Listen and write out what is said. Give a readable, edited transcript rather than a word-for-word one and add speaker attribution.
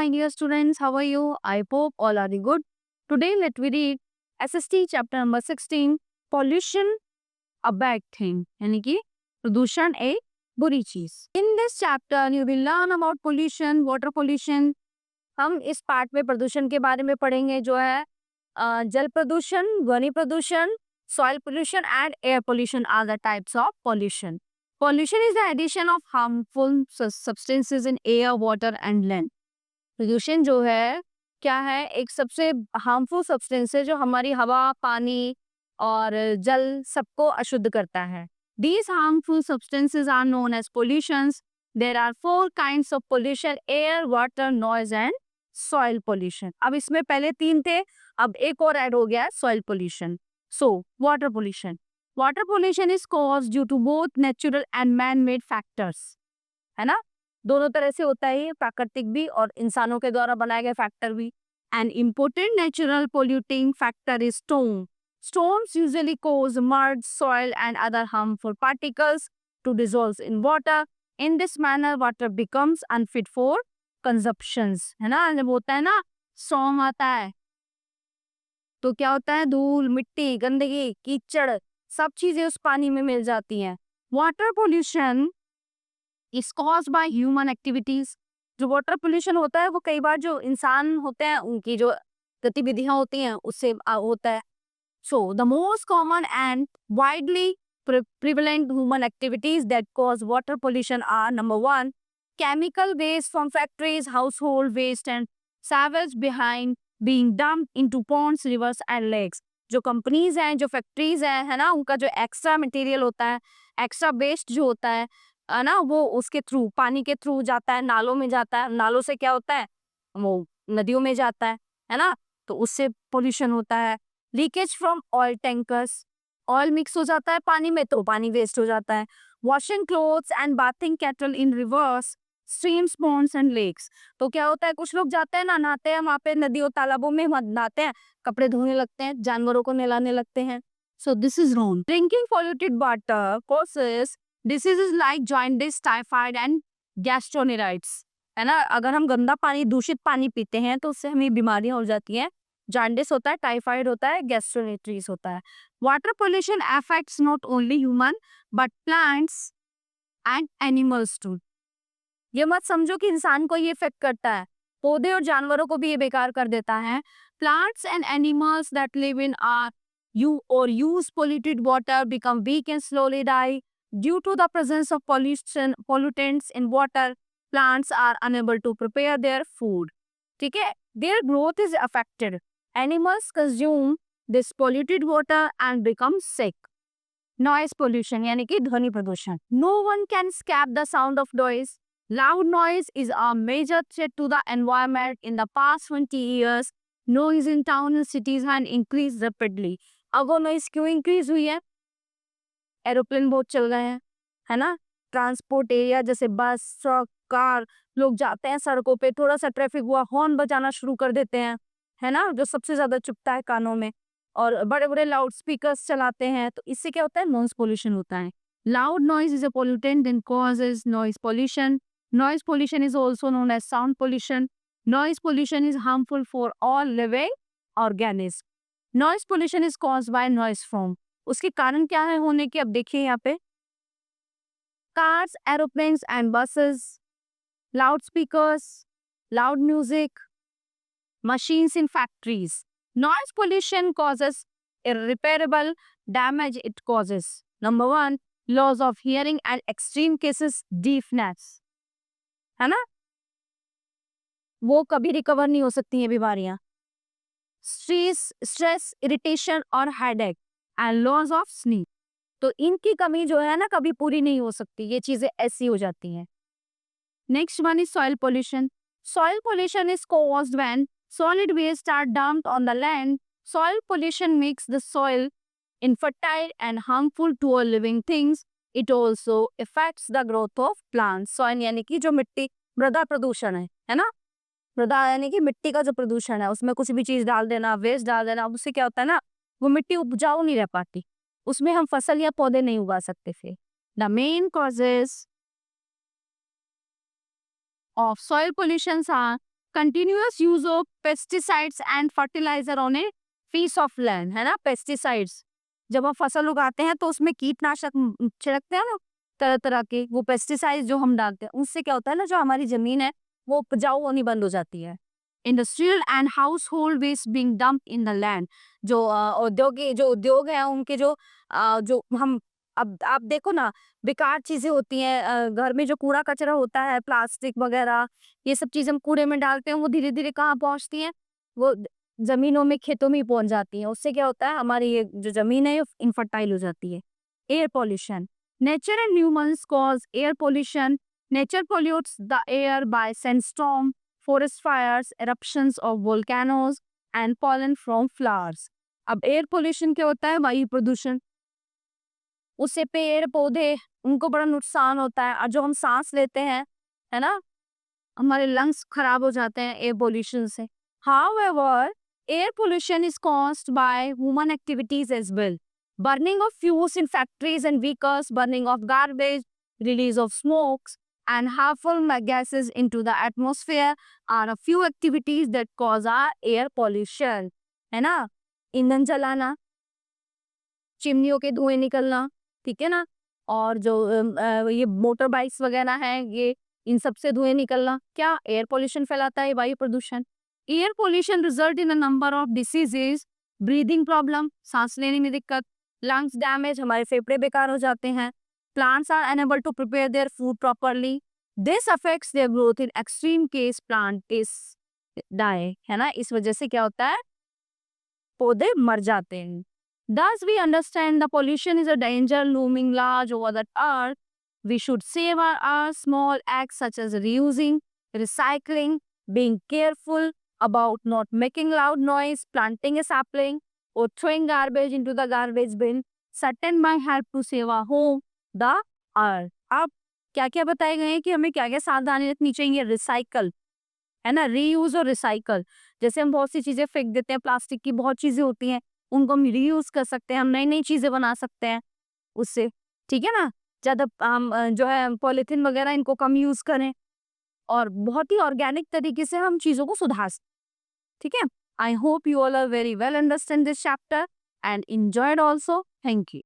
Speaker 1: my dear students. How are you? I hope all are good. Today, let we read SST chapter number 16, Pollution, a bad thing. यानी कि प्रदूषण एक बुरी चीज. In this chapter, you will learn about pollution, water pollution. हम इस part में प्रदूषण के बारे में पढ़ेंगे जो है जल प्रदूषण, ध्वनि प्रदूषण, soil pollution and air pollution are the types of pollution. Pollution is the addition of harmful substances in air, water and land. प्रदूषण जो है क्या है, एक सबसे हार्मफुल सब्सटेंस है जो हमारी हवा, पानी और जल सबको अशुद्ध करता है. These harmful substances are known as pollutions. There are 4 kinds of pollution: air, water, noise and soil pollution. अब इसमें पहले 3 थे, अब एक और ऐड हो गया soil pollution. So, water pollution. Water pollution is caused due to both natural and man-made factors. है ना, दोनों तरह से होता है, प्राकृतिक भी और इंसानों के द्वारा बनाए गए फैक्टर भी. An important natural polluting factor is storm. Storms usually cause mud, soil and other harmful particles to dissolve in water. In this manner, water becomes unfit for consumptions. है ना, जब होता है ना storm आता है तो क्या होता है, धूल, मिट्टी, गंदगी, कीचड़ सब चीजें उस पानी में मिल जाती हैं. Water pollution is caused by human activities. जो वाटर पोल्यूशन होता है वो कई बार जो इंसान होते हैं उनकी जो गतिविधियां होती हैं उससे होता है. So the most common and widely prevalent human activities that cause water pollution are: number 1, chemical waste from factories, household waste and sewage behind being dumped into ponds, rivers and lakes. जो companies हैं, जो factories हैं, है ना, उनका जो extra material होता है, एक्स्ट्रा वेस्ट जो होता है ना, वो उसके थ्रू, पानी के थ्रू जाता है, नालों में जाता है. नालों से क्या होता है, वो नदियों में जाता है ना, तो उससे पोल्यूशन होता है. Leakage from oil tankers, oil mix हो जाता है पानी में तो पानी वेस्ट हो जाता है. Washing clothes and bathing cattle in rivers, streams, ponds and lakes. तो क्या होता है, कुछ लोग जाते हैं ना, नहाते हैं वहां पे नदियों तालाबों में, नहाते हैं, कपड़े धोने लगते हैं, जानवरों को नहलाने लगते हैं. So this is wrong. Drinking polluted water causes diseases like jaundice, typhoid and gastroenteritis. है ना, अगर हम गंदा पानी, दूषित पानी पीते हैं तो उससे हमें बीमारियां हो जाती हैं. जॉन्डिस होता है, टाइफाइड होता है, गैस्ट्रोनेराइटिस होता है. Water pollution affects not only human but plants and animals too. ये मत समझो कि इंसान को ये इफेक्ट करता है, पौधे और जानवरों को भी ये बेकार कर देता है. Plants and animals that live in are you और use polluted water become weak and slowly die due to the presence of pollution pollutants in water. Plants are unable to prepare their food. ठीक है, their growth is affected. Animals consume this polluted water and become sick. Noise pollution यानी कि ध्वनि प्रदूषण. No one can escape the sound of noise. Loud noise is a major threat to the environment. In the past 20 years, noise in towns and cities has increased rapidly. अब वो noise क्यों increase हुई है? Aeroplane बहुत चल गए हैं, है ना, ट्रांसपोर्ट एरिया जैसे बस, ट्रक, कार, लोग जाते हैं सड़कों पे, थोड़ा सा ट्रैफिक हुआ, हॉर्न बजाना शुरू कर देते हैं, है ना, जो सबसे ज्यादा चुभता है कानों में, और बड़े बड़े लाउड स्पीकर्स चलाते हैं. तो इससे क्या होता है, नॉइज पोल्यूशन होता है. Loud noise is a pollutant and causes noise pollution. Noise pollution is also known as sound pollution. Noise pollution is harmful for all living organisms. Noise pollution is caused by noise from. उसके कारण क्या है होने के, अब देखिए यहाँ पे, cars, aeroplanes and buses, loudspeakers, loud music, machines in factories. Noise pollution causes irreparable damage. It causes: number 1, loss of hearing and extreme cases deafness. है ना, वो कभी रिकवर नहीं हो सकती हैं बीमारियां. स्ट्रेस, इरिटेशन और headache and loss of sleep. तो इनकी कमी जो है ना कभी पूरी नहीं हो सकती, ये चीजें ऐसी हो जाती हैं. Next one is soil pollution. Soil pollution is caused when solid waste are dumped on the land. Soil pollution makes the soil infertile and harmful to all living things. It also affects the growth of plants. Soil यानी कि जो मिट्टी, मृदा प्रदूषण है ना, मृदा यानी कि मिट्टी का जो प्रदूषण है, उसमें कुछ भी चीज डाल देना, वेस्ट डाल देना, उससे क्या होता है ना, वो मिट्टी उपजाऊ नहीं रह पाती, उसमें हम फसल या पौधे नहीं उगा सकते. फिर the main causes of soil pollutions are continuous use of pesticides and fertiliser on a piece of land, है ना। पेस्टिसाइड्स, जब हम फसल उगाते हैं तो उसमें कीटनाशक छिड़कते हैं ना तरह तरह के, वो पेस्टिसाइड जो हम डालते हैं उससे क्या होता है ना, जो हमारी जमीन है वो उपजाऊ होनी बंद हो जाती है। Industrial and household waste being dump in the land, जो उद्योग है उनके जो हम, अब आप देखो ना, बेकार चीजें होती हैं, घर में जो कूड़ा कचरा होता है, प्लास्टिक वगैरह, ये सब चीजें हम कूड़े में डालते हैं, वो धीरे धीरे कहाँ पहुंचती हैं, वो जमीनों में, खेतों में ही पहुंच जाती हैं। उससे क्या होता है, हमारी ये जो जमीन है इनफर्टाइल हो जाती है। Air pollution, nature and humans cause air pollution. Nature pollutes the air by sandstorm, forest fires, eruptions of volcanoes and pollen from flowers। अब एयर पोल्यूशन क्या होता है, वायु प्रदूषण, उससे पेड़ पौधे उनको बड़ा नुकसान होता है, और जो हम सांस लेते हैं, है ना, हमारे लंग्स खराब हो जाते हैं एयर पोल्यूशन से। However, air pollution is caused by human activities as well. Burning of fuels in factories and vehicles, burning of garbage, release of smokes, and harmful gases into the atmosphere are a few activities that cause our air pollution. है ना, ईंधन जलाना, चिमनियों के धुएं निकलना, ठीक है ना, और जो ये मोटर बाइक्स वगैरह हैं, ये इन सब से धुएं निकलना क्या एयर पोल्यूशन फैलाता है, वायु प्रदूषण। Air pollution result in a number of diseases, breathing problem, सांस लेने में दिक्कत, लंग्स डैमेज, हमारे फेफड़े बेकार हो जाते हैं, plants are unable to prepare their food properly, this affects their growth, in extreme case plant is die, है ना, इस वजह से क्या होता है, पौधे मर जाते हैं। Thus, we understand the pollution is a danger looming large over the earth. We should save our small acts such as reusing, recycling, being careful about not making loud noise, planting a sapling, or throwing garbage into the garbage bin. Certain might help to save our home, the earth. अब क्या क्या बताए गए हैं कि हमें क्या क्या सावधानी रखनी चाहिए। रिसाइकल, है ना, रीयूज और रिसाइकल, जैसे हम बहुत सी चीजें फेंक देते हैं, प्लास्टिक की बहुत चीजें होती हैं, उनको हम रीयूज कर सकते हैं, हम नई नई चीजें बना सकते हैं उससे, ठीक है ना। ज्यादा हम जो है पॉलिथीन वगैरह इनको कम यूज करें, और बहुत ही ऑर्गेनिक तरीके से हम चीजों को सुधार सकते, ठीक है। I hope you all are very well understand this chapter and enjoyed also. Thank you.